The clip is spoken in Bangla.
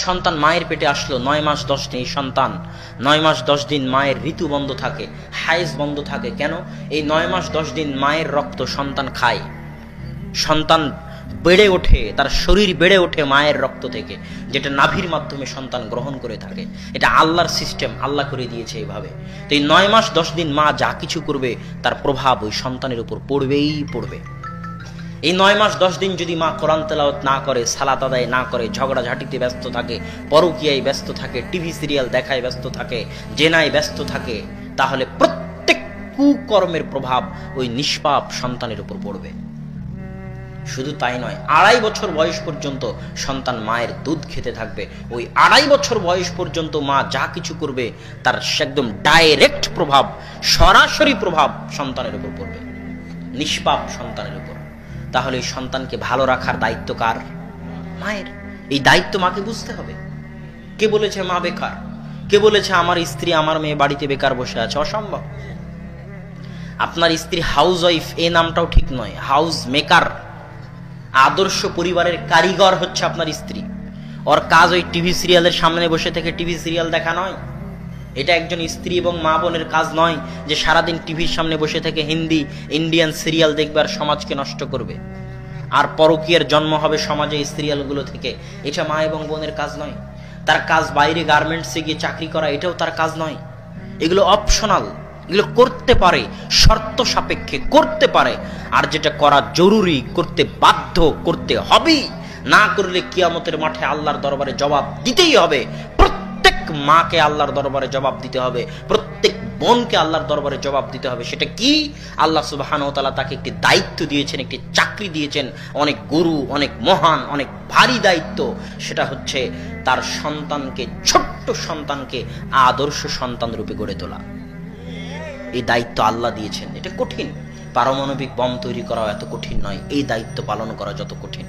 সন্তান মায়ের পেটে আসলো 9 মাস 10 দিন, এই সন্তান 9 মাস 10 দিন মায়ের ঋতু বন্ধ থাকে, হাইজ বন্ধ থাকে। কেন? এই 9 মাস 10 দিন মায়ের রক্ত সন্তান খায়, সন্তান বেড়ে ওঠে, তার শরীর বেড়ে ওঠে মায়ের রক্ত থেকে, যেটা নাভির মাধ্যমে সন্তান গ্রহণ করে থাকে। এটা আল্লাহর সিস্টেম, আল্লাহ করে দিয়েছে এইভাবে। তো এই 9 মাস 10 দিন মা যা কিছু করবে তার প্রভাব ওই সন্তানের উপর পড়বেই পড়বে। এই 9 মাস 10 দিন যদি মা কোরআন তেলাওয়াত না করে, সালাত আদায় না করে, ঝগড়াঝাটিতে ব্যস্ত থাকে, পরকীয়ায় ব্যস্ত থাকে, টিভি সিরিয়াল দেখায় ব্যস্ত থাকে, জেনায় ব্যস্ত থাকে, তাহলে প্রত্যেক কুকর্মের প্রভাব ওই নিষ্পাপ সন্তানের উপর পড়বে। শুধু তাই নয়, 2.5 বছর বয়স পর্যন্ত সন্তান মায়ের দুধ খেতে থাকবে। ওই 2.5 বছর বয়স পর্যন্ত মা যা কিছু করবে তার একদম ডাইরেক্ট প্রভাব, সরাসরি প্রভাব সন্তানের উপর পড়বে, নিষ্পাপ সন্তানের উপর। তাহলে এই সন্তানকে ভালো রাখার দায়িত্ব কার? মায়ের। এই দায়িত্ব মাকে বুঝতে হবে। কে বলেছে মা বেকার? কে বলেছে আমার স্ত্রী, আমার মেয়ে বাড়িতে বেকার বসে আছে? অসম্ভব। আপনার স্ত্রী হাউস ওয়াইফ এই নামটাও ঠিক নয়, হাউস মেকার। আদর্শ পরিবারের কারিগর হচ্ছে আপনার স্ত্রী। ওর কাজ ওই টিভি সিরিয়ালের সামনে বসে থেকে টিভি সিরিয়াল দেখা নয়। এটা একজন স্ত্রী এবং মা বোনের কাজ নয় যে সারাদিন টিভির সামনে বসে থেকে হিন্দি ইন্ডিয়ান সিরিয়াল দেখবে আর সমাজকে নষ্ট করবে, আর পরকীয়ার জন্ম হবে সমাজে এই সিরিয়ালগুলো থেকে। এটা মা এবং বোনের কাজ নয়। তার কাজ বাইরে গার্মেন্টসে গিয়ে চাকরি করা, এটাও তার কাজ নয়। এগুলো অপশনাল, এগুলো করতে পারে, শর্ত সাপেক্ষে করতে পারে। আর যেটা করা জরুরি, করতে বাধ্য, করতে হবেই, না করলে কিয়ামতের মাঠে আল্লাহর দরবারে জবাব দিতেই হবে। প্রত্যেক মাকে আল্লাহর দরবারে জবাব দিতে হবে, প্রত্যেক বোনকে আল্লাহর দরবারে জবাব দিতে হবে। সেটা কি? আল্লাহ সুবহানাহু ওয়া তাআলা তাকে একটি দায়িত্ব দিয়েছেন, একটি চাকরি দিয়েছেন, অনেক গুরু, অনেক মহান, অনেক ভারী দায়িত্ব। সেটা হচ্ছে তার সন্তানকে, ছোট্ট সন্তানকে আদর্শ সন্তান রূপে গড়ে তোলা। এই দায়িত্ব আল্লাহ দিয়েছেন। এটা কঠিন। পারমাণবিক বম তৈরি করা এত কঠিন নয়, এই দায়িত্ব পালন করা যত কঠিন।